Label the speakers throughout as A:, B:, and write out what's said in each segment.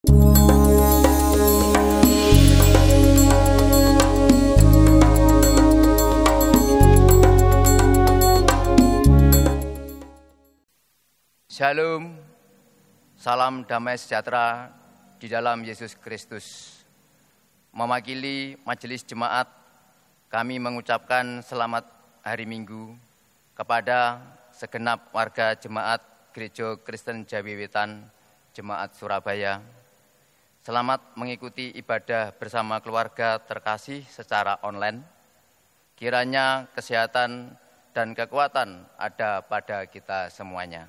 A: Shalom, salam damai sejahtera di dalam Yesus Kristus. Mewakili Majelis Jemaat, kami mengucapkan selamat hari Minggu kepada segenap warga Jemaat Gereja Kristen Jawi Wetan, Jemaat Surabaya. Selamat mengikuti ibadah bersama keluarga terkasih secara online. Kiranya kesehatan dan kekuatan ada pada kita semuanya.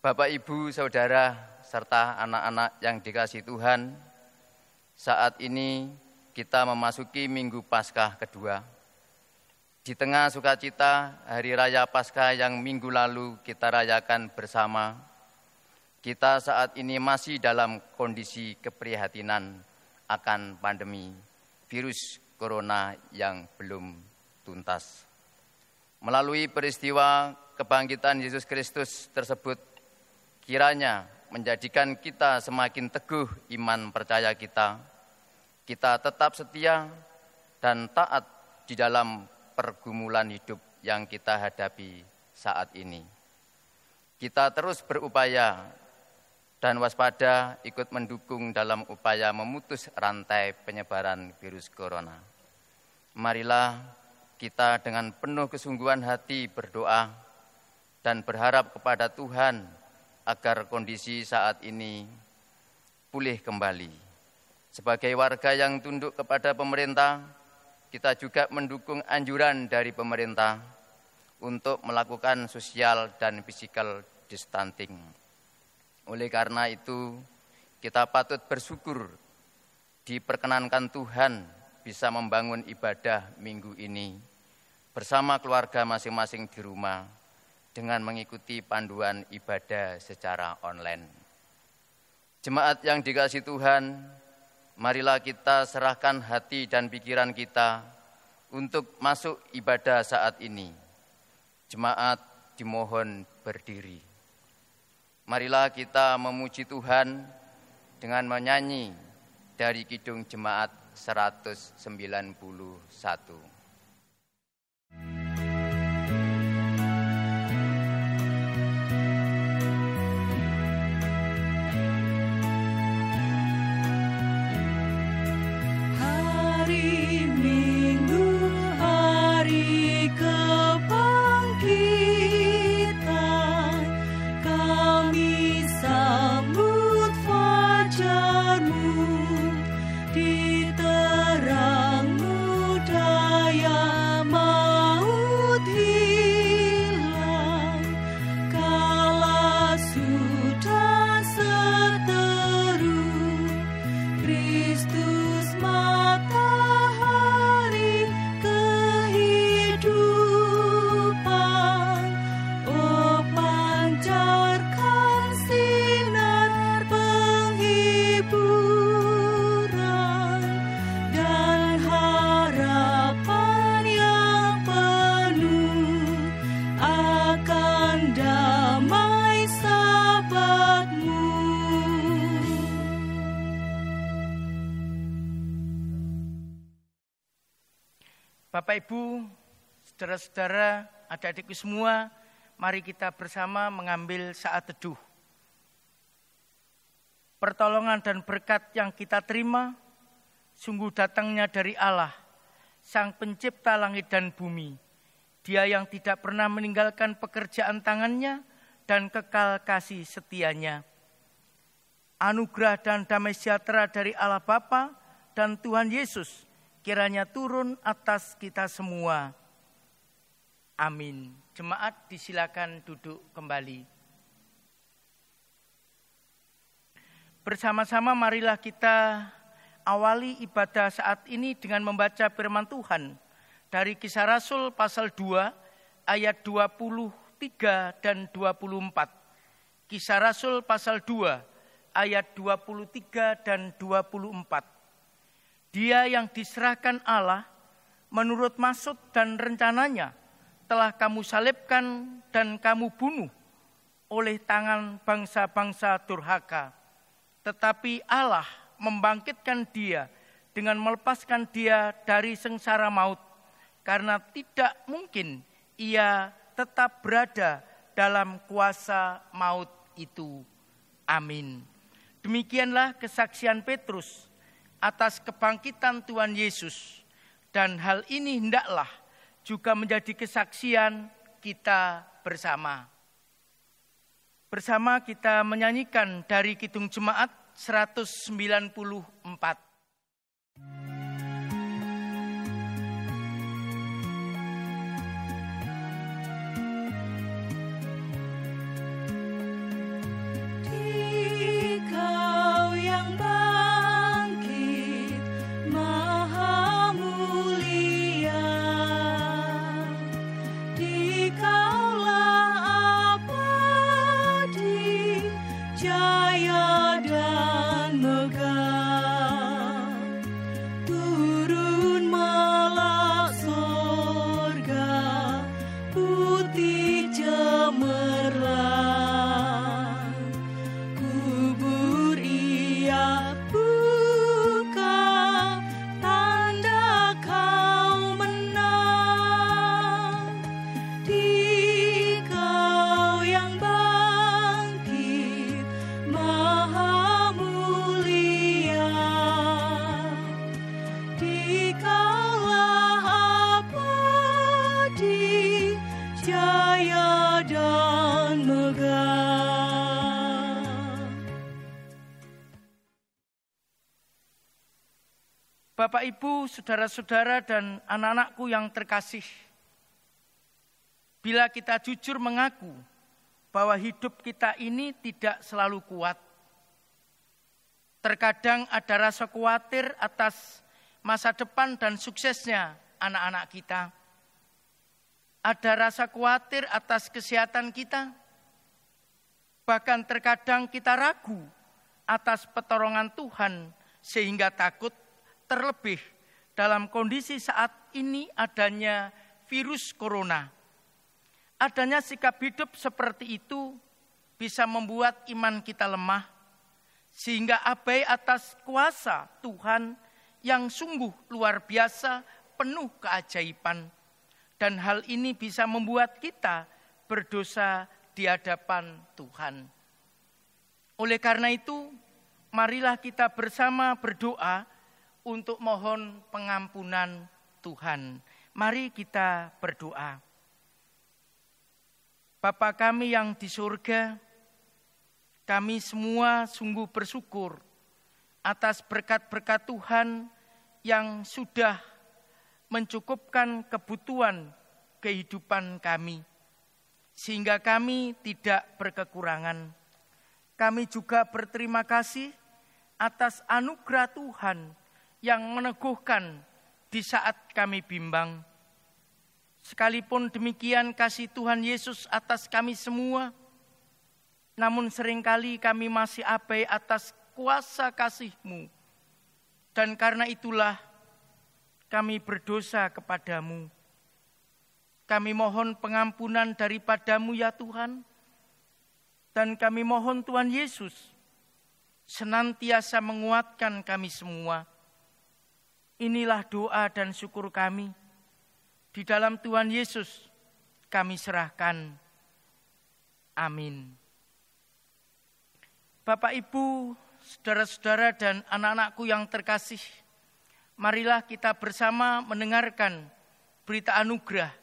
A: Bapak, Ibu, Saudara, serta anak-anak yang dikasihi Tuhan, saat ini kita memasuki Minggu Paskah kedua. Di tengah sukacita Hari Raya Paskah yang minggu lalu kita rayakan bersama, kita saat ini masih dalam kondisi keprihatinan akan pandemi virus corona yang belum tuntas. Melalui peristiwa kebangkitan Yesus Kristus tersebut, kiranya menjadikan kita semakin teguh iman percaya kita tetap setia dan taat di dalam pergumulan hidup yang kita hadapi saat ini. Kita terus berupaya dan waspada ikut mendukung dalam upaya memutus rantai penyebaran virus corona. Marilah kita dengan penuh kesungguhan hati berdoa dan berharap kepada Tuhan agar kondisi saat ini pulih kembali. Sebagai warga yang tunduk kepada pemerintah, kita juga mendukung anjuran dari pemerintah untuk melakukan social dan physical distancing. Oleh karena itu, kita patut bersyukur diperkenankan Tuhan bisa membangun ibadah minggu ini bersama keluarga masing-masing di rumah, dengan mengikuti panduan ibadah secara online. Jemaat yang dikasihi Tuhan, marilah kita serahkan hati dan pikiran kita untuk masuk ibadah saat ini. Jemaat dimohon berdiri. Marilah kita memuji Tuhan dengan menyanyi dari Kidung Jemaat 191.
B: Bapak, Ibu, saudara-saudara, adik-adikku semua, mari kita bersama mengambil saat teduh. Pertolongan dan berkat yang kita terima, sungguh datangnya dari Allah, Sang Pencipta langit dan bumi. Dia yang tidak pernah meninggalkan pekerjaan tangannya dan kekal kasih setianya. Anugerah dan damai sejahtera dari Allah Bapa dan Tuhan Yesus kiranya turun atas kita semua. Amin. Jemaat disilakan duduk kembali. Bersama-sama marilah kita awali ibadah saat ini dengan membaca firman Tuhan dari Kisah Rasul pasal 2 ayat 23 dan 24. Kisah Rasul pasal 2 ayat 23 dan 24. Dia yang diserahkan Allah menurut maksud dan rencananya telah kamu salibkan dan kamu bunuh oleh tangan bangsa-bangsa durhaka. tetapi Allah membangkitkan dia dengan melepaskan dia dari sengsara maut, karena tidak mungkin ia tetap berada dalam kuasa maut itu. Amin. Demikianlah kesaksian Petrus atas kebangkitan Tuhan Yesus, dan hal ini hendaklah juga menjadi kesaksian kita bersama. Bersama kita menyanyikan dari Kidung Jemaat 194. Bapak, Ibu, saudara-saudara, dan anak-anakku yang terkasih, bila kita jujur mengaku bahwa hidup kita ini tidak selalu kuat, terkadang ada rasa khawatir atas masa depan dan suksesnya anak-anak kita. Ada rasa khawatir atas kesehatan kita. Bahkan terkadang kita ragu atas pertolongan Tuhan sehingga takut, terlebih dalam kondisi saat ini adanya virus corona. Adanya sikap hidup seperti itu bisa membuat iman kita lemah, sehingga abai atas kuasa Tuhan yang sungguh luar biasa, penuh keajaiban. Dan hal ini bisa membuat kita berdosa di hadapan Tuhan. Oleh karena itu, marilah kita bersama berdoa untuk mohon pengampunan Tuhan. Mari kita berdoa. Bapa kami yang di surga, kami semua sungguh bersyukur atas berkat-berkat Tuhan yang sudah mencukupkan kebutuhan kehidupan kami, sehingga kami tidak berkekurangan. Kami juga berterima kasih atas anugerah Tuhan yang meneguhkan di saat kami bimbang. Sekalipun demikian kasih Tuhan Yesus atas kami semua, namun seringkali kami masih abai atas kuasa kasih-Mu. Dan karena itulah kami berdosa kepadamu. Kami mohon pengampunan daripada-Mu ya Tuhan. Dan kami mohon Tuhan Yesus senantiasa menguatkan kami semua. Inilah doa dan syukur kami. Di dalam Tuhan Yesus kami serahkan. Amin. Bapak, Ibu, saudara-saudara, dan anak-anakku yang terkasih, marilah kita bersama mendengarkan berita anugerah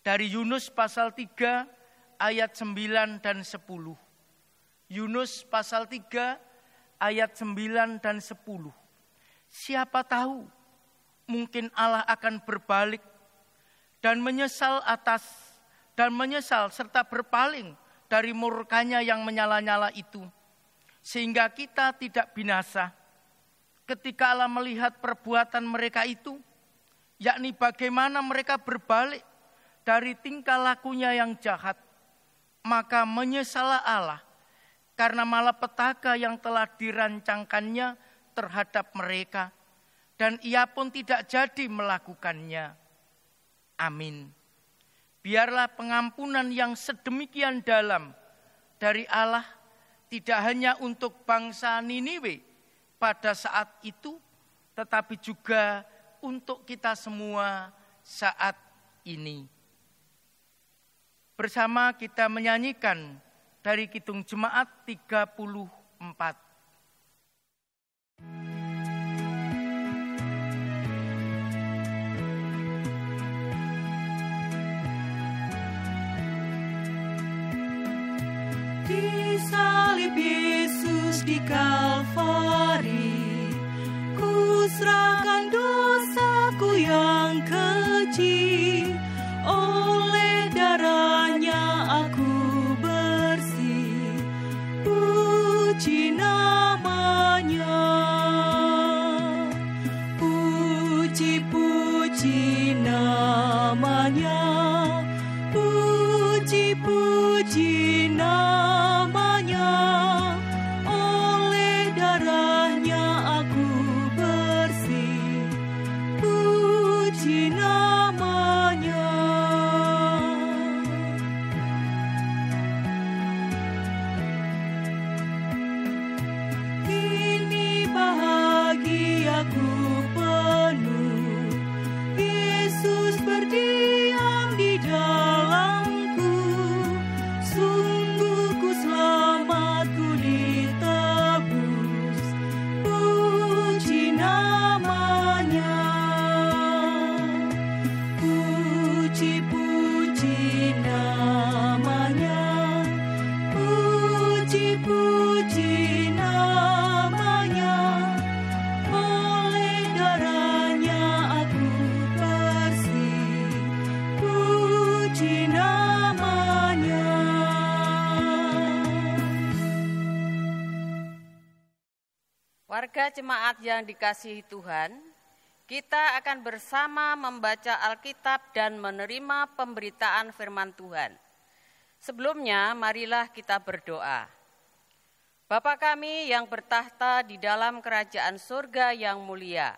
B: dari Yunus pasal 3 ayat 9 dan 10. Yunus pasal 3 ayat 9 dan 10. Siapa tahu mungkin Allah akan berbalik dan menyesal serta berpaling dari murkanya yang menyala-nyala itu, sehingga kita tidak binasa. Ketika Allah melihat perbuatan mereka itu, yakni bagaimana mereka berbalik dari tingkah lakunya yang jahat, maka menyesallah Allah karena malapetaka yang telah dirancangkannya terhadap mereka, dan ia pun tidak jadi melakukannya. Amin. Biarlah pengampunan yang sedemikian dalam dari Allah tidak hanya untuk bangsa Niniwe pada saat itu, tetapi juga untuk kita semua saat ini. Bersama kita menyanyikan dari Kidung Jemaat 34.
C: Disalib Yesus di Kalvari, ku serahkan dosaku yang keji, oleh darahnya aku bersih, puji namanya, puji-puji namanya, puji-puji namanya.
D: Warga jemaat yang dikasihi Tuhan, kita akan bersama membaca Alkitab dan menerima pemberitaan firman Tuhan. Sebelumnya, marilah kita berdoa. Bapa kami yang bertahta di dalam kerajaan surga yang mulia,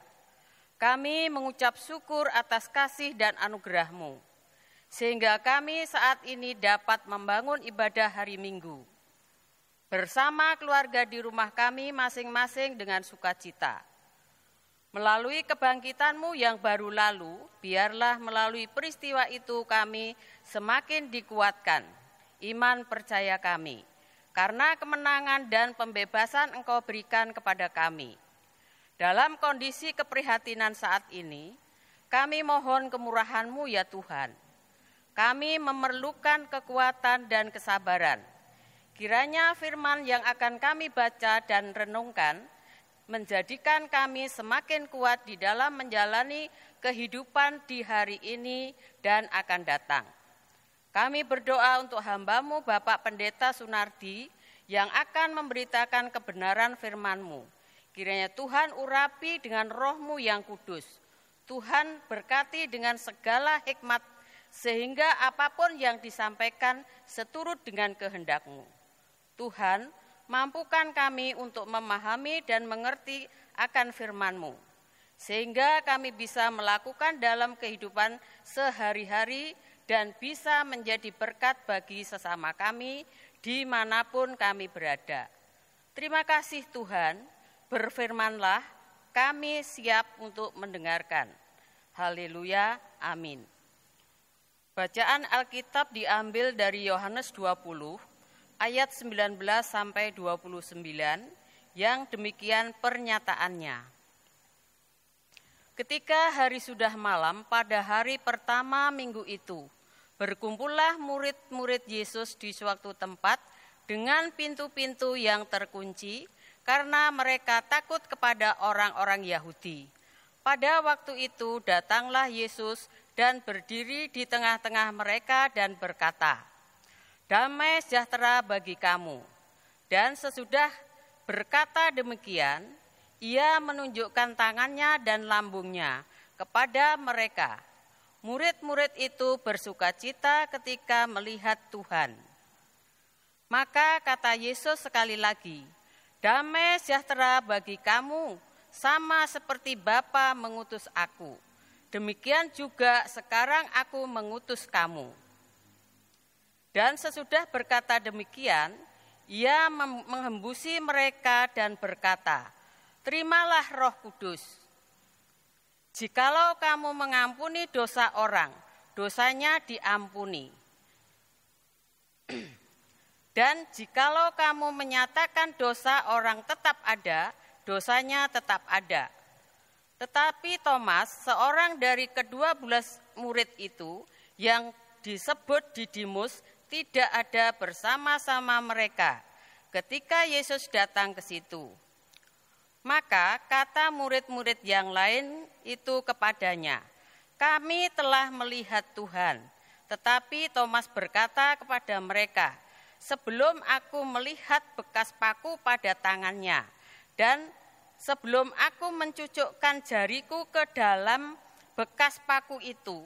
D: kami mengucap syukur atas kasih dan anugerah-Mu, sehingga kami saat ini dapat membangun ibadah hari Minggu bersama keluarga di rumah kami masing-masing dengan sukacita. Melalui kebangkitan-Mu yang baru lalu, biarlah melalui peristiwa itu kami semakin dikuatkan iman percaya kami, karena kemenangan dan pembebasan Engkau berikan kepada kami. Dalam kondisi keprihatinan saat ini, kami mohon kemurahan-Mu ya Tuhan. Kami memerlukan kekuatan dan kesabaran. Kiranya firman yang akan kami baca dan renungkan menjadikan kami semakin kuat di dalam menjalani kehidupan di hari ini dan akan datang. Kami berdoa untuk hamba-Mu Bapak Pendeta Sunardi yang akan memberitakan kebenaran firman-Mu. Kiranya Tuhan urapi dengan Roh-Mu yang kudus. Tuhan berkati dengan segala hikmat sehingga apapun yang disampaikan seturut dengan kehendak-Mu. Tuhan, mampukan kami untuk memahami dan mengerti akan firman-Mu, sehingga kami bisa melakukan dalam kehidupan sehari-hari dan bisa menjadi berkat bagi sesama kami dimanapun kami berada. Terima kasih Tuhan, berfirmanlah, kami siap untuk mendengarkan. Haleluya, amin. Bacaan Alkitab diambil dari Yohanes 20, ayat 19 sampai 29, yang demikian pernyataannya. Ketika hari sudah malam pada hari pertama minggu itu, berkumpullah murid-murid Yesus di suatu tempat dengan pintu-pintu yang terkunci karena mereka takut kepada orang-orang Yahudi. Pada waktu itu datanglah Yesus dan berdiri di tengah-tengah mereka dan berkata, "Damai sejahtera bagi kamu." Dan sesudah berkata demikian, ia menunjukkan tangannya dan lambungnya kepada mereka. Murid-murid itu bersukacita ketika melihat Tuhan. Maka kata Yesus sekali lagi, "Damai sejahtera bagi kamu, sama seperti Bapa mengutus aku. Demikian juga sekarang aku mengutus kamu." Dan sesudah berkata demikian, Ia menghembusi mereka dan berkata, "Terimalah Roh Kudus. Jikalau kamu mengampuni dosa orang, dosanya diampuni. Dan jikalau kamu menyatakan dosa orang tetap ada, dosanya tetap ada." Tetapi Thomas, seorang dari ke-12 murid itu yang disebut Didimus, tidak ada bersama-sama mereka ketika Yesus datang ke situ. Maka kata murid-murid yang lain itu kepadanya, "Kami telah melihat Tuhan." Tetapi Thomas berkata kepada mereka, "Sebelum aku melihat bekas paku pada tangannya, dan sebelum aku mencucukkan jariku ke dalam bekas paku itu,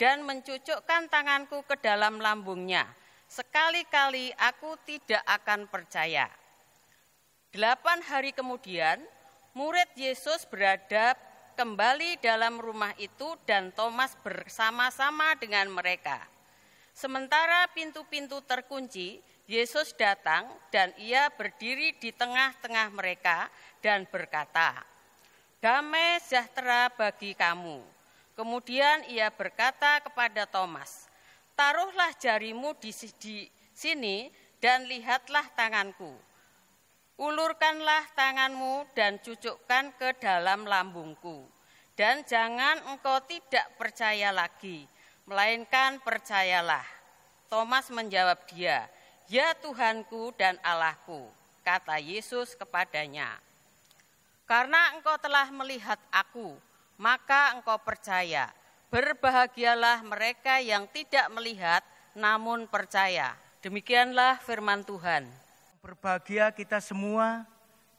D: dan mencucukkan tanganku ke dalam lambungnya, sekali-kali aku tidak akan percaya." 8 hari kemudian, murid Yesus berada kembali dalam rumah itu dan Thomas bersama-sama dengan mereka. Sementara pintu-pintu terkunci, Yesus datang dan ia berdiri di tengah-tengah mereka dan berkata, "Damai sejahtera bagi kamu." Kemudian ia berkata kepada Thomas, "Taruhlah jarimu di sini dan lihatlah tanganku. Ulurkanlah tanganmu dan cucukkan ke dalam lambungku. Dan jangan engkau tidak percaya lagi, melainkan percayalah." Thomas menjawab dia, "Ya Tuhanku dan Allahku." Kata Yesus kepadanya, "Karena engkau telah melihat aku, maka engkau percaya. Berbahagialah mereka yang tidak melihat namun percaya." Demikianlah firman Tuhan.
B: Berbahagia kita semua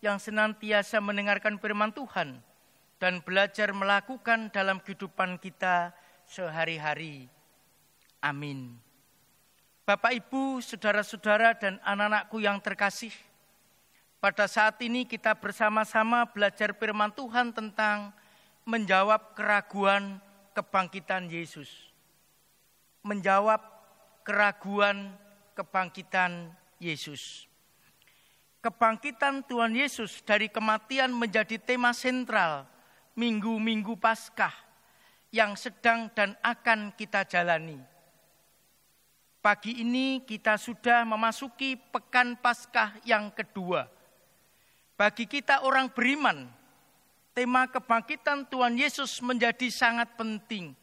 B: yang senantiasa mendengarkan firman Tuhan dan belajar melakukan dalam kehidupan kita sehari-hari. Amin. Bapak, Ibu, saudara-saudara dan anak-anakku yang terkasih, pada saat ini kita bersama-sama belajar firman Tuhan tentang menjawab keraguan kebangkitan Yesus. Menjawab keraguan kebangkitan Yesus. Kebangkitan Tuhan Yesus dari kematian menjadi tema sentral minggu-minggu Paskah yang sedang dan akan kita jalani. Pagi ini kita sudah memasuki pekan Paskah yang kedua. Bagi kita orang beriman, tema kebangkitan Tuhan Yesus menjadi sangat penting.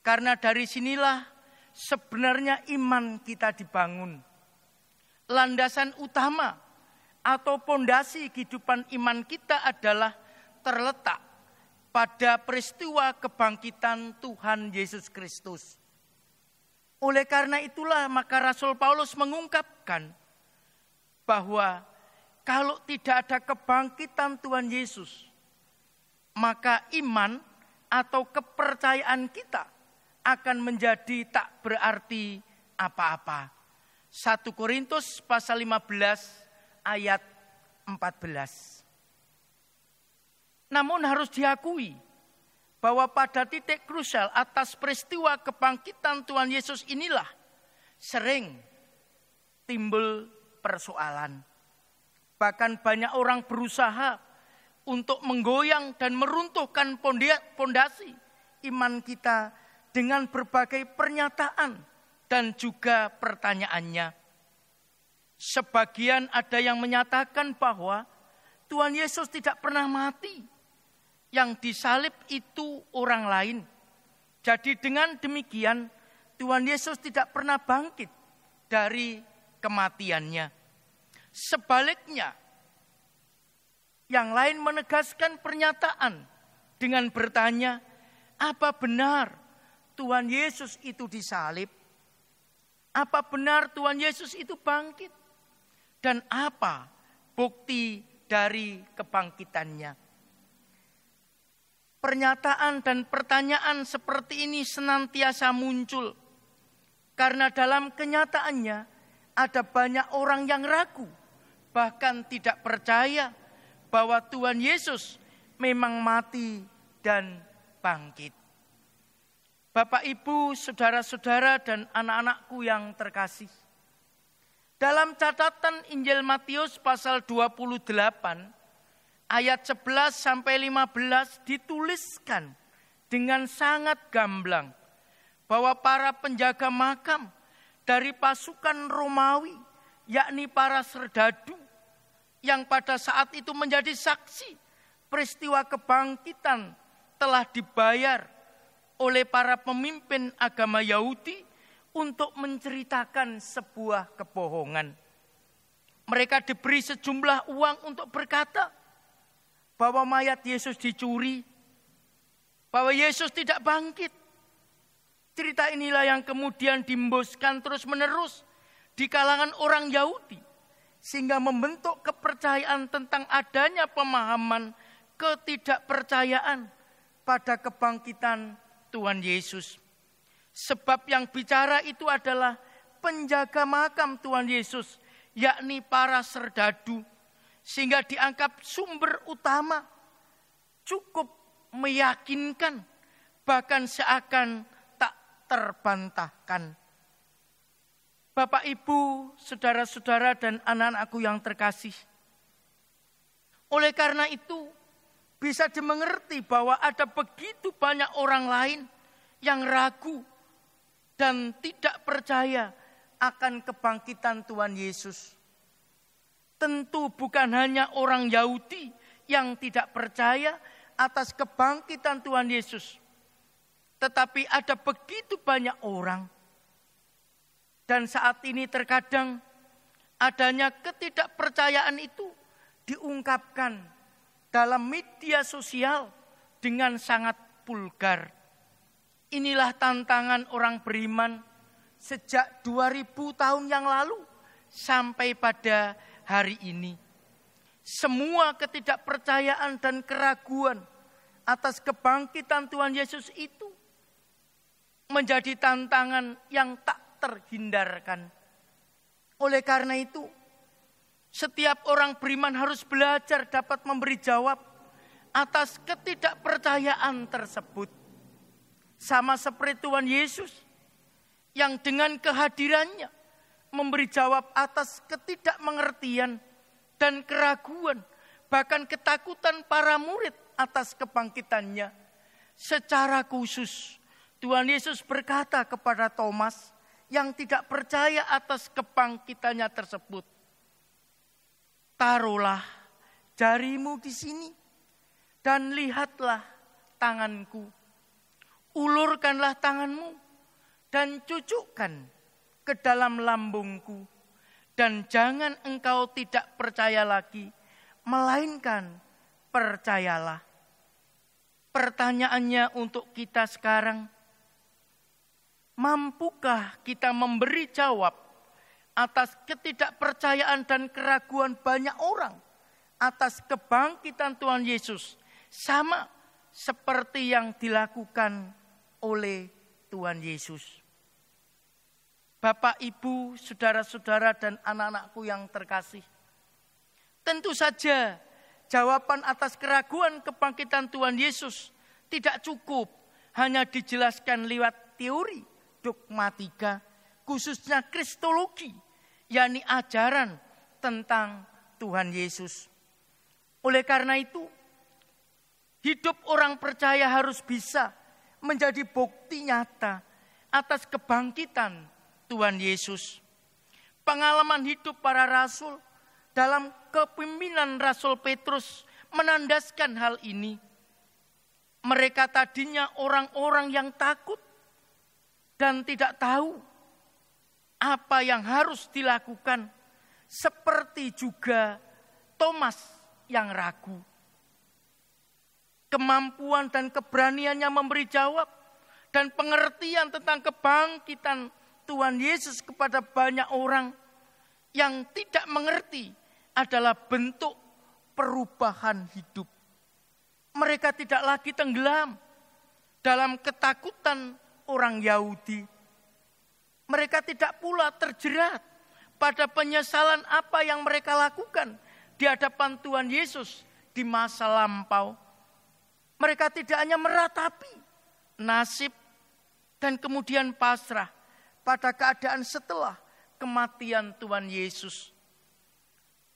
B: Karena dari sinilah sebenarnya iman kita dibangun. Landasan utama atau pondasi kehidupan iman kita adalah terletak pada peristiwa kebangkitan Tuhan Yesus Kristus. Oleh karena itulah maka Rasul Paulus mengungkapkan bahwa kalau tidak ada kebangkitan Tuhan Yesus, maka iman atau kepercayaan kita akan menjadi tak berarti apa-apa. 1 Korintus pasal 15 ayat 14. Namun harus diakui bahwa pada titik krusial atas peristiwa kebangkitan Tuhan Yesus inilah sering timbul persoalan. Bahkan banyak orang berusaha untuk menggoyang dan meruntuhkan pondasi iman kita dengan berbagai pernyataan dan juga pertanyaannya. Sebagian ada yang menyatakan bahwa Tuhan Yesus tidak pernah mati. Yang disalib itu orang lain. Jadi dengan demikian Tuhan Yesus tidak pernah bangkit dari kematiannya. Sebaliknya, yang lain menegaskan pernyataan dengan bertanya, apa benar Tuhan Yesus itu disalib? Apa benar Tuhan Yesus itu bangkit? Dan apa bukti dari kebangkitannya? Pernyataan dan pertanyaan seperti ini senantiasa muncul. Karena dalam kenyataannya ada banyak orang yang ragu, bahkan tidak percaya bahwa Tuhan Yesus memang mati dan bangkit. Bapak, Ibu, saudara-saudara dan anak-anakku yang terkasih, Dalam catatan Injil Matius pasal 28 ayat 11 sampai 15 dituliskan dengan sangat gamblang bahwa para penjaga makam dari pasukan Romawi, yakni para serdadu yang pada saat itu menjadi saksi peristiwa kebangkitan, telah dibayar oleh para pemimpin agama Yahudi untuk menceritakan sebuah kebohongan. Mereka diberi sejumlah uang untuk berkata bahwa mayat Yesus dicuri, bahwa Yesus tidak bangkit. Cerita inilah yang kemudian diembuskan terus-menerus di kalangan orang Yahudi, sehingga membentuk kepercayaan tentang adanya pemahaman ketidakpercayaan pada kebangkitan Tuhan Yesus. Sebab yang bicara itu adalah penjaga makam Tuhan Yesus, yakni para serdadu, sehingga dianggap sumber utama, cukup meyakinkan, bahkan seakan tak terbantahkan. Bapak, Ibu, saudara-saudara dan anak-anakku yang terkasih, oleh karena itu bisa dimengerti bahwa ada begitu banyak orang lain yang ragu dan tidak percaya akan kebangkitan Tuhan Yesus. Tentu bukan hanya orang Yahudi yang tidak percaya atas kebangkitan Tuhan Yesus, tetapi ada begitu banyak orang. Dan saat ini terkadang adanya ketidakpercayaan itu diungkapkan dalam media sosial dengan sangat vulgar. Inilah tantangan orang beriman sejak 2000 tahun yang lalu sampai pada hari ini. Semua ketidakpercayaan dan keraguan atas kebangkitan Tuhan Yesus itu menjadi tantangan yang tak terhindarkan. Oleh karena itu, setiap orang beriman harus belajar dapat memberi jawab atas ketidakpercayaan tersebut. Sama seperti Tuhan Yesus yang dengan kehadirannya memberi jawab atas ketidakmengertian dan keraguan, bahkan ketakutan para murid atas kebangkitannya. Secara khusus Tuhan Yesus berkata kepada Thomas yang tidak percaya atas kebangkitannya tersebut, "Taruhlah jarimu di sini dan lihatlah tanganku. Ulurkanlah tanganmu dan cucukkan ke dalam lambungku. Dan jangan engkau tidak percaya lagi, melainkan percayalah." Pertanyaannya untuk kita sekarang, mampukah kita memberi jawab atas ketidakpercayaan dan keraguan banyak orang atas kebangkitan Tuhan Yesus, sama seperti yang dilakukan oleh Tuhan Yesus? Bapak, Ibu, saudara-saudara dan anak-anakku yang terkasih, tentu saja jawaban atas keraguan kebangkitan Tuhan Yesus tidak cukup hanya dijelaskan lewat teori dogmatika, khususnya kristologi, yakni ajaran tentang Tuhan Yesus. Oleh karena itu, hidup orang percaya harus bisa menjadi bukti nyata atas kebangkitan Tuhan Yesus. Pengalaman hidup para rasul dalam kepemimpinan Rasul Petrus menandaskan hal ini. Mereka tadinya orang-orang yang takut dan tidak tahu apa yang harus dilakukan, seperti juga Thomas yang ragu. Kemampuan dan keberaniannya memberi jawab dan pengertian tentang kebangkitan Tuhan Yesus kepada banyak orang yang tidak mengerti adalah bentuk perubahan hidup. Mereka tidak lagi tenggelam dalam ketakutan orang Yahudi. Mereka tidak pula terjerat pada penyesalan apa yang mereka lakukan di hadapan Tuhan Yesus di masa lampau. Mereka tidak hanya meratapi nasib dan kemudian pasrah pada keadaan setelah kematian Tuhan Yesus,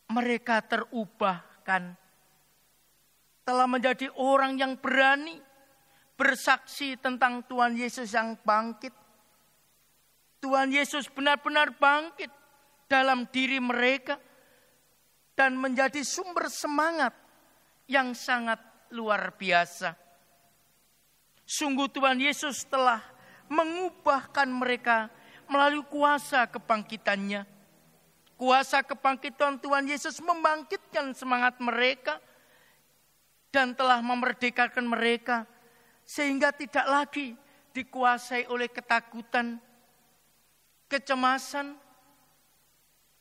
B: mereka terubahkan, telah menjadi orang yang berani bersaksi tentang Tuhan Yesus yang bangkit. Tuhan Yesus benar-benar bangkit dalam diri mereka dan menjadi sumber semangat yang sangat luar biasa. Sungguh Tuhan Yesus telah mengubahkan mereka melalui kuasa kebangkitannya. Kuasa kebangkitan Tuhan Yesus membangkitkan semangat mereka dan telah memerdekakan mereka sehingga tidak lagi dikuasai oleh ketakutan, kecemasan,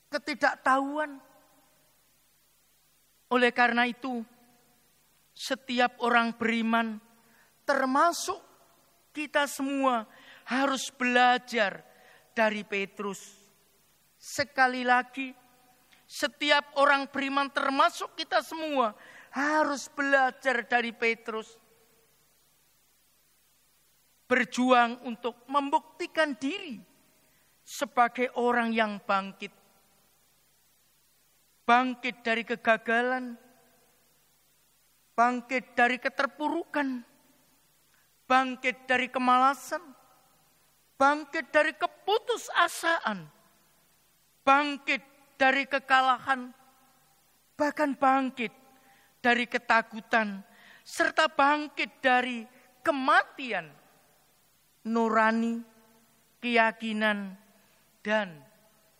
B: ketidaktahuan. Oleh karena itu, setiap orang beriman, termasuk kita semua, harus belajar dari Petrus. Sekali lagi, setiap orang beriman, termasuk kita semua, harus belajar dari Petrus. Berjuang untuk membuktikan diri sebagai orang yang bangkit. Bangkit dari kegagalan, bangkit dari keterpurukan, bangkit dari kemalasan, bangkit dari keputusasaan, bangkit dari kekalahan, bahkan bangkit dari ketakutan, serta bangkit dari kematian, nurani, keyakinan, dan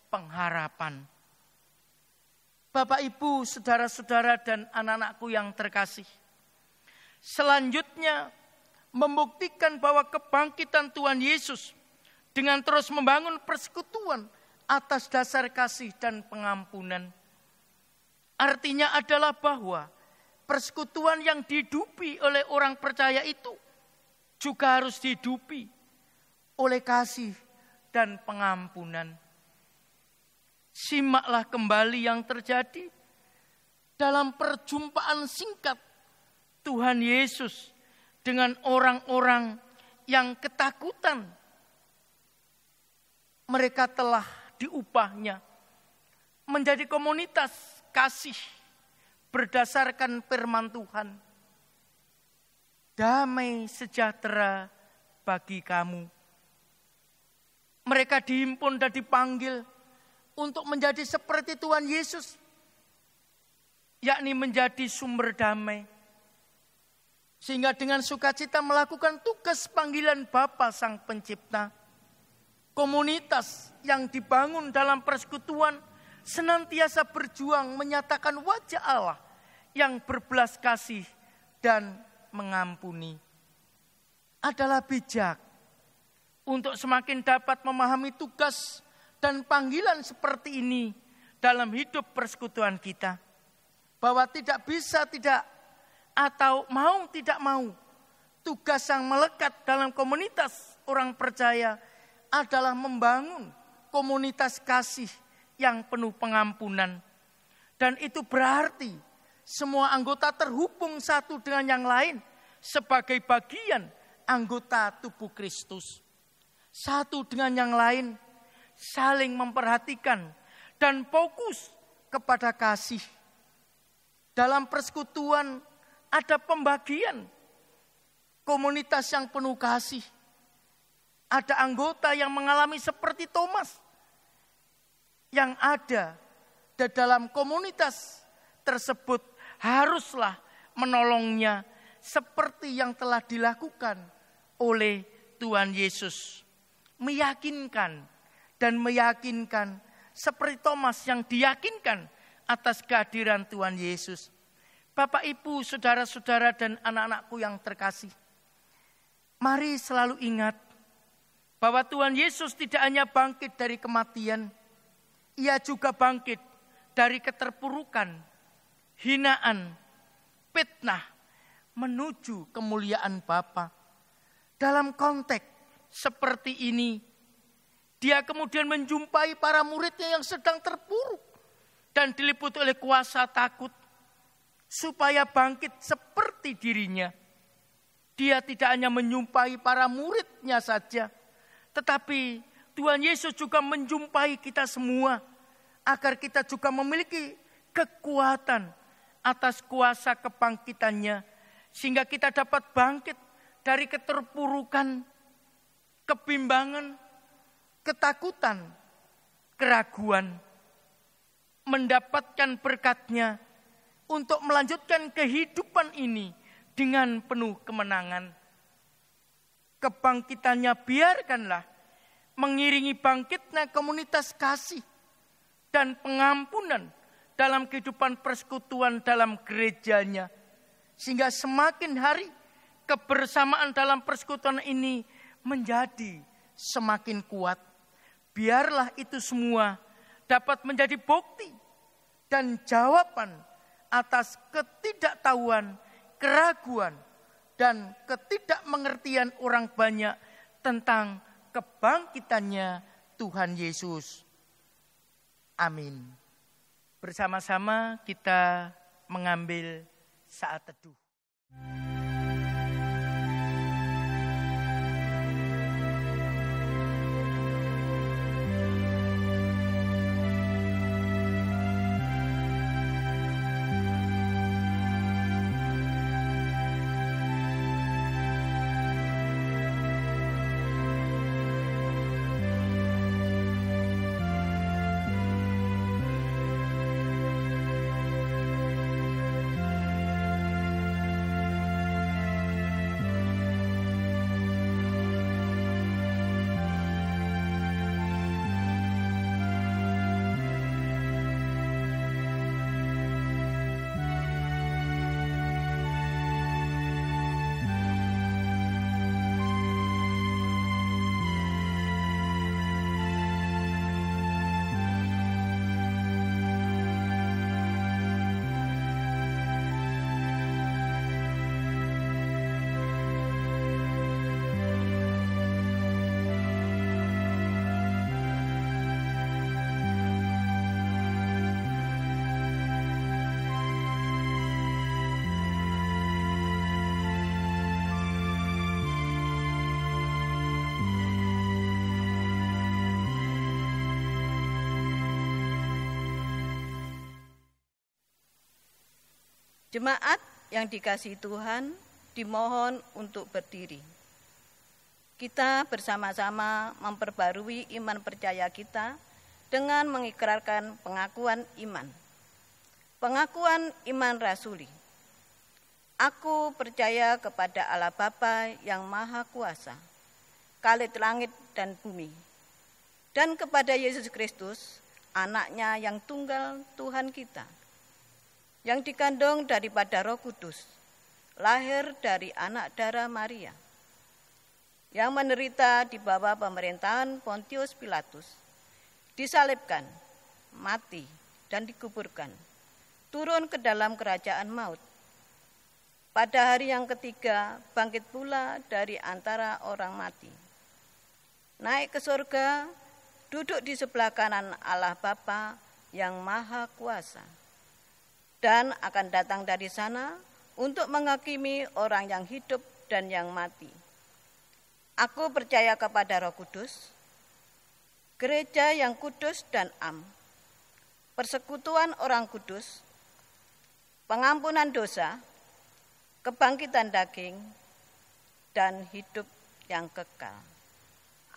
B: pengharapan. Bapak, Ibu, saudara-saudara, dan anak-anakku yang terkasih, selanjutnya membuktikan bahwa kebangkitan Tuhan Yesus dengan terus membangun persekutuan atas dasar kasih dan pengampunan. Artinya adalah bahwa persekutuan yang dihidupi oleh orang percaya itu juga harus dihidupi oleh kasih dan pengampunan. Simaklah kembali yang terjadi dalam perjumpaan singkat Tuhan Yesus dengan orang-orang yang ketakutan. Mereka telah diubahnya menjadi komunitas kasih berdasarkan firman Tuhan. Damai sejahtera bagi kamu. Mereka dihimpun dan dipanggil untuk menjadi seperti Tuhan Yesus, yakni menjadi sumber damai. Sehingga dengan sukacita melakukan tugas panggilan Bapa Sang Pencipta. Komunitas yang dibangun dalam persekutuan senantiasa berjuang menyatakan wajah Allah yang berbelas kasih dan mengampuni. Adalah bijak untuk semakin dapat memahami tugas dan panggilan seperti ini dalam hidup persekutuan kita. Bahwa tidak bisa tidak atau mau tidak mau, tugas yang melekat dalam komunitas orang percaya adalah membangun komunitas kasih yang penuh pengampunan. Dan itu berarti semua anggota terhubung satu dengan yang lain sebagai bagian anggota tubuh Kristus. Satu dengan yang lain saling memperhatikan dan fokus kepada kasih. Dalam persekutuan ada pembagian komunitas yang penuh kasih. Ada anggota yang mengalami seperti Thomas yang ada di dalam komunitas tersebut haruslah menolongnya seperti yang telah dilakukan oleh Tuhan Yesus. Meyakinkan dan meyakinkan seperti Thomas yang diyakinkan atas kehadiran Tuhan Yesus. Bapak, Ibu, saudara-saudara, dan anak-anakku yang terkasih, mari selalu ingat bahwa Tuhan Yesus tidak hanya bangkit dari kematian, Ia juga bangkit dari keterpurukan, hinaan, fitnah, menuju kemuliaan Bapa. Dalam konteks seperti ini, Dia kemudian menjumpai para muridnya yang sedang terpuruk dan diliputi oleh kuasa takut, supaya bangkit seperti dirinya. Dia tidak hanya menjumpai para muridnya saja, tetapi Tuhan Yesus juga menjumpai kita semua agar kita juga memiliki kekuatan atas kuasa kebangkitannya, sehingga kita dapat bangkit dari keterpurukan, kebimbangan, ketakutan, keraguan, mendapatkan berkat-Nya untuk melanjutkan kehidupan ini dengan penuh kemenangan. Kebangkitannya biarkanlah mengiringi bangkitnya komunitas kasih dan pengampunan dalam kehidupan persekutuan dalam gerejanya. Sehingga semakin hari kebersamaan dalam persekutuan ini menjadi semakin kuat. Biarlah itu semua dapat menjadi bukti dan jawaban atas ketidaktahuan, keraguan, dan ketidakmengertian orang banyak tentang kebangkitannya Tuhan Yesus. Amin. Bersama-sama kita mengambil saat teduh.
E: Jemaat yang dikasihi Tuhan, dimohon untuk berdiri. Kita bersama-sama memperbarui iman percaya kita dengan mengikrarkan pengakuan iman. Pengakuan iman rasuli. Aku percaya kepada Allah Bapa yang Maha Kuasa, Khalid langit dan bumi, dan kepada Yesus Kristus, Anak-Nya yang tunggal Tuhan kita, yang dikandung daripada Roh Kudus, lahir dari anak darah Maria, yang menderita di bawah pemerintahan Pontius Pilatus, disalibkan, mati, dan dikuburkan, turun ke dalam kerajaan maut. Pada hari yang ketiga, bangkit pula dari antara orang mati, naik ke surga, duduk di sebelah kanan Allah Bapa yang Maha Kuasa, dan akan datang dari sana untuk menghakimi orang yang hidup dan yang mati. Aku percaya kepada Roh Kudus, gereja yang kudus dan am, persekutuan orang kudus, pengampunan dosa, kebangkitan daging, dan hidup yang kekal.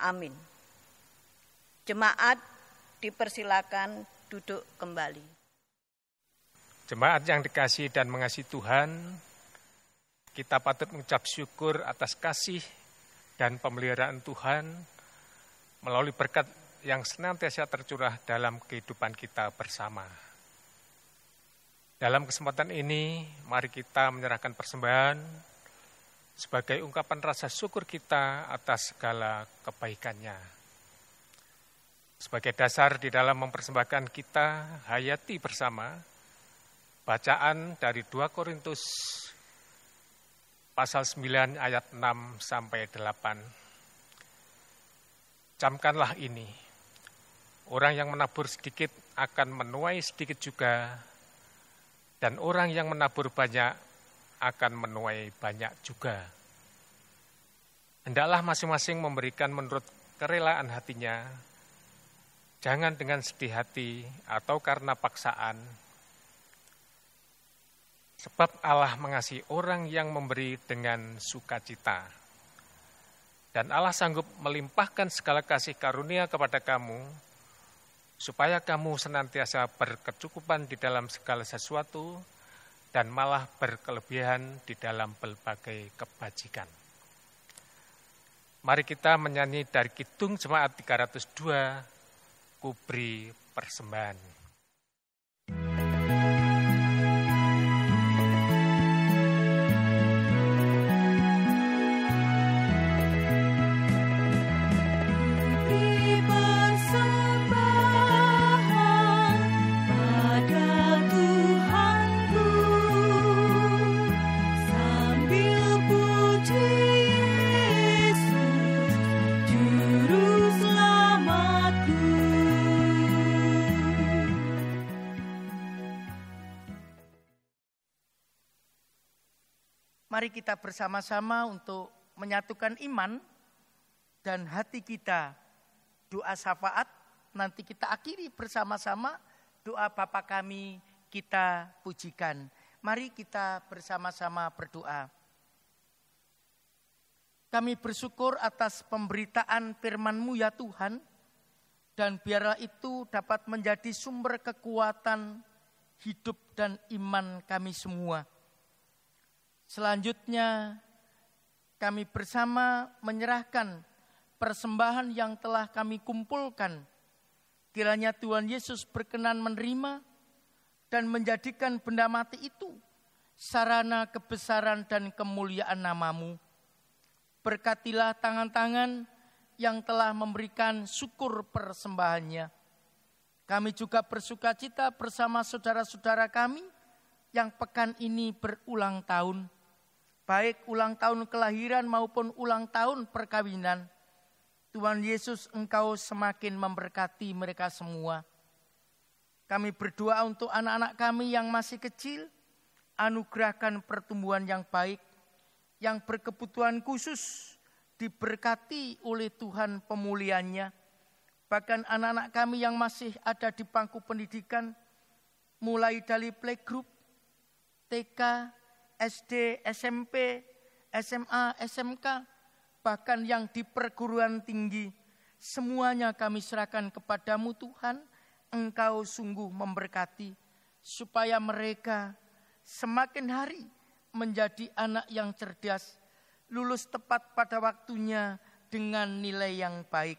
E: Amin. Jemaat dipersilakan duduk kembali.
F: Jemaat yang dikasihi dan mengasihi Tuhan, kita patut mengucap syukur atas kasih dan pemeliharaan Tuhan melalui berkat yang senantiasa tercurah dalam kehidupan kita bersama. Dalam kesempatan ini, mari kita menyerahkan persembahan sebagai ungkapan rasa syukur kita atas segala kebaikan-Nya. Sebagai dasar di dalam mempersembahkan kita hayati bersama bacaan dari 2 Korintus pasal 9 ayat 6 sampai 8. Camkanlah ini, orang yang menabur sedikit akan menuai sedikit juga, dan orang yang menabur banyak akan menuai banyak juga. Hendaklah masing-masing memberikan menurut kerelaan hatinya, jangan dengan sedih hati atau karena paksaan. Sebab Allah mengasihi orang yang memberi dengan sukacita. Dan Allah sanggup melimpahkan segala kasih karunia kepada kamu, supaya kamu senantiasa berkecukupan di dalam segala sesuatu, dan malah berkelebihan di dalam berbagai kebajikan. Mari kita menyanyi dari Kidung Jemaat 302, Kuberi Persembahan.
B: Mari kita bersama-sama untuk menyatukan iman dan hati kita. Doa syafaat, nanti kita akhiri bersama-sama doa Bapa kami kita pujikan. Mari kita bersama-sama berdoa. Kami bersyukur atas pemberitaan firman-Mu ya Tuhan, dan biarlah itu dapat menjadi sumber kekuatan hidup dan iman kami semua. Selanjutnya, kami bersama menyerahkan persembahan yang telah kami kumpulkan. Kiranya Tuhan Yesus berkenan menerima dan menjadikan benda mati itu sarana kebesaran dan kemuliaan nama-Mu. Berkatilah tangan-tangan yang telah memberikan syukur persembahannya. Kami juga bersukacita bersama saudara-saudara kami yang pekan ini berulang tahun. Baik ulang tahun kelahiran maupun ulang tahun perkawinan. Tuhan Yesus, Engkau semakin memberkati mereka semua. Kami berdoa untuk anak-anak kami yang masih kecil, anugerahkan pertumbuhan yang baik, yang berkebutuhan khusus, diberkati oleh Tuhan pemulihannya. Bahkan anak-anak kami yang masih ada di bangku pendidikan, mulai dari playgroup, TK, SD, SMP, SMA, SMK, bahkan yang di perguruan tinggi, semuanya kami serahkan kepadamu Tuhan. Engkau sungguh memberkati, supaya mereka semakin hari menjadi anak yang cerdas, lulus tepat pada waktunya dengan nilai yang baik.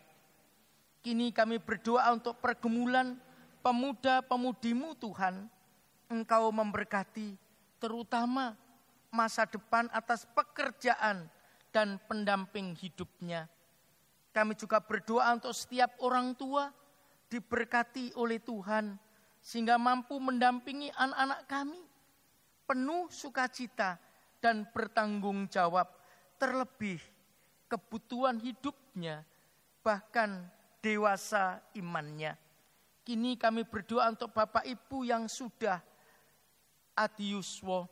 B: Kini kami berdoa untuk pergumulan pemuda-pemudimu Tuhan. Engkau memberkati, terutama masa depan atas pekerjaan dan pendamping hidupnya. Kami juga berdoa untuk setiap orang tua diberkati oleh Tuhan sehingga mampu mendampingi anak-anak kami penuh sukacita dan bertanggung jawab, terlebih kebutuhan hidupnya bahkan dewasa imannya. Kini kami berdoa untuk Bapak Ibu yang sudah adiuswo.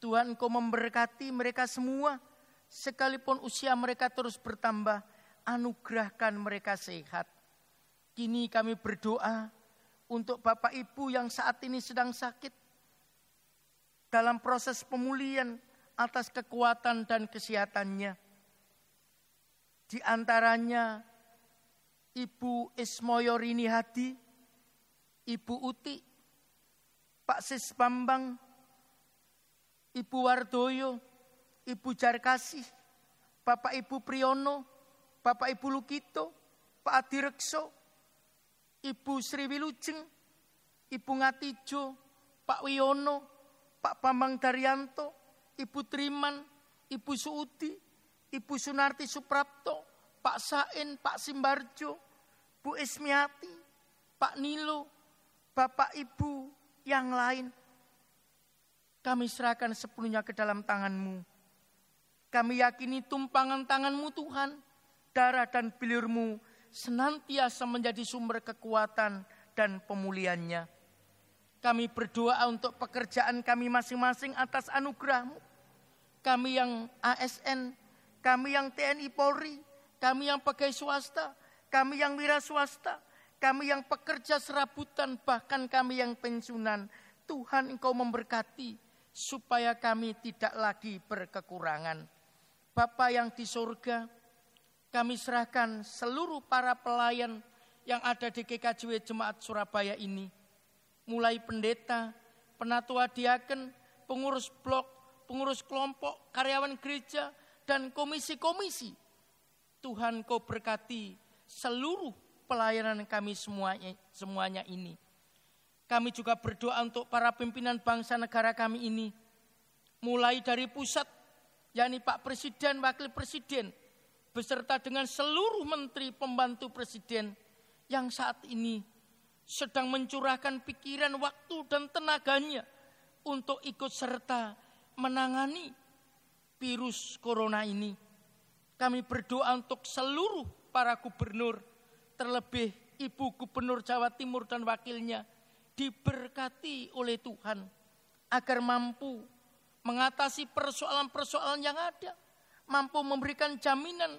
B: Tuhan, Engkau memberkati mereka semua, sekalipun usia mereka terus bertambah, anugerahkan mereka sehat. Kini kami berdoa untuk Bapak Ibu yang saat ini sedang sakit, dalam proses pemulihan atas kekuatan dan kesehatannya. Di antaranya Ibu Ismoyorini Hadi, Ibu Uti, Pak Sis Bambang, Ibu Wardoyo, Ibu Jarkasih, Bapak Ibu Priyono, Bapak Ibu Lukito, Pak Adirekso, Ibu Sri Wilujeng, Ibu Ngatijo, Pak Wiono, Pak Bambang Daryanto, Ibu Triman, Ibu Suudi, Ibu Sunarti Suprapto, Pak Sain, Pak Simbarjo, Bu Ismiati, Pak Nilo, Bapak Ibu yang lain. Kami serahkan sepenuhnya ke dalam tangan-Mu. Kami yakini tumpangan tangan-Mu Tuhan, darah dan bilir-Mu senantiasa menjadi sumber kekuatan dan pemulihannya. Kami berdoa untuk pekerjaan kami masing-masing atas anugerah-Mu. Kami yang ASN, kami yang TNI Polri, kami yang pegawai swasta, kami yang wira swasta, kami yang pekerja serabutan, bahkan kami yang pensiunan. Tuhan, Engkau memberkati supaya kami tidak lagi berkekurangan. Bapa yang di surga, kami serahkan seluruh para pelayan yang ada di GKJW Jemaat Surabaya ini. Mulai pendeta, penatua diaken, pengurus blok, pengurus kelompok, karyawan gereja, dan komisi-komisi. Tuhan, Kau berkati seluruh pelayanan kami semuanya ini. Kami juga berdoa untuk para pimpinan bangsa negara kami ini. Mulai dari pusat, yakni Pak Presiden, Wakil Presiden, beserta dengan seluruh menteri pembantu presiden yang saat ini sedang mencurahkan pikiran, waktu, dan tenaganya untuk ikut serta menangani virus corona ini. Kami berdoa untuk seluruh para gubernur, terlebih Ibu Gubernur Jawa Timur dan wakilnya, diberkati oleh Tuhan agar mampu mengatasi persoalan-persoalan yang ada, mampu memberikan jaminan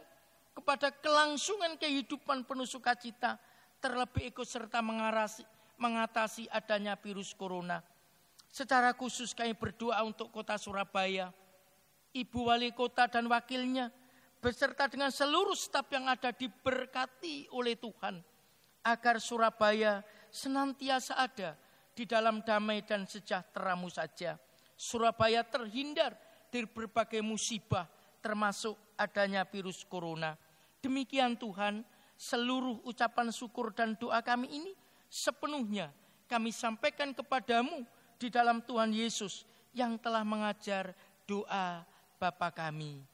B: kepada kelangsungan kehidupan penuh sukacita, terlebih ikut serta mengatasi adanya virus corona. Secara khusus kami berdoa untuk kota Surabaya, Ibu Wali Kota dan wakilnya, beserta dengan seluruh staf yang ada diberkati oleh Tuhan, agar Surabaya senantiasa ada di dalam damai dan sejahtera-Mu saja. Surabaya terhindar dari berbagai musibah, termasuk adanya virus corona. Demikian Tuhan, seluruh ucapan syukur dan doa kami ini sepenuhnya kami sampaikan kepadamu di dalam Tuhan Yesus yang telah mengajar doa Bapa kami.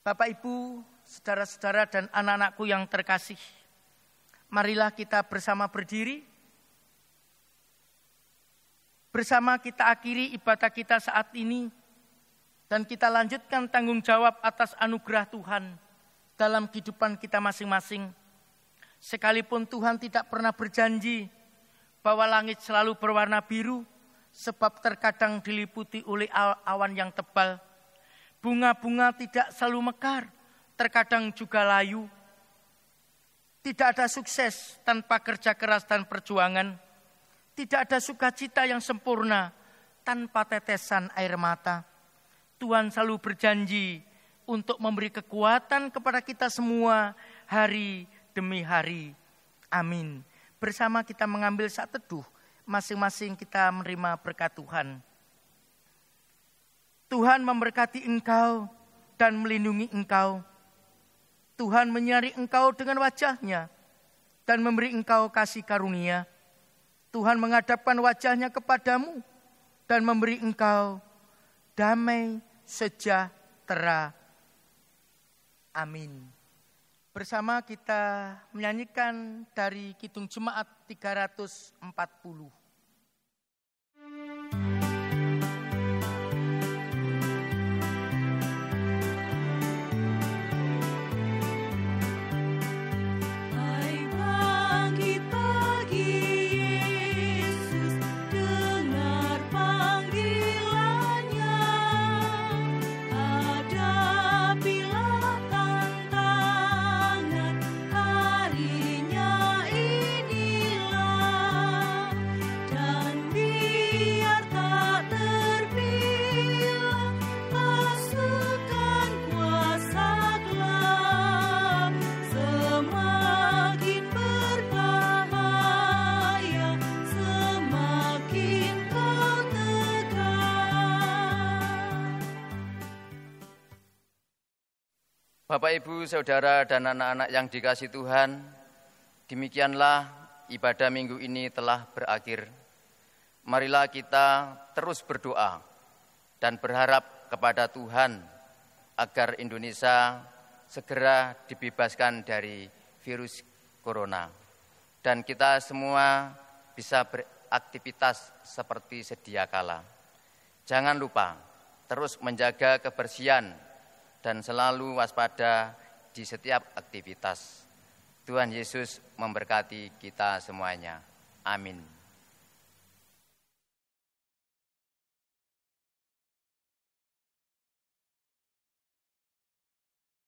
B: Bapak, Ibu, saudara-saudara dan anak-anakku yang terkasih, marilah kita bersama berdiri. Bersama kita akhiri ibadah kita saat ini dan kita lanjutkan tanggung jawab atas anugerah Tuhan dalam kehidupan kita masing-masing. Sekalipun Tuhan tidak pernah berjanji bahwa langit selalu berwarna biru, sebab terkadang diliputi oleh awan yang tebal. Bunga-bunga tidak selalu mekar, terkadang juga layu. Tidak ada sukses tanpa kerja keras dan perjuangan. Tidak ada sukacita yang sempurna tanpa tetesan air mata. Tuhan selalu berjanji untuk memberi kekuatan kepada kita semua hari demi hari. Amin. Bersama kita mengambil saat teduh, masing-masing kita menerima berkat Tuhan. Tuhan memberkati engkau dan melindungi engkau. Tuhan menyinari engkau dengan wajah-Nya dan memberi engkau kasih karunia. Tuhan menghadapkan wajah-Nya kepadamu dan memberi engkau damai sejahtera. Amin. Bersama kita menyanyikan dari Kidung Jemaat 340.
A: Bapak, Ibu, Saudara, dan anak-anak yang dikasihi Tuhan, demikianlah ibadah minggu ini telah berakhir. Marilah kita terus berdoa dan berharap kepada Tuhan agar Indonesia segera dibebaskan dari virus corona. Dan kita semua bisa beraktivitas seperti sedia kala. Jangan lupa terus menjaga kebersihan dan selalu waspada di setiap aktivitas. Tuhan Yesus memberkati kita semuanya. Amin.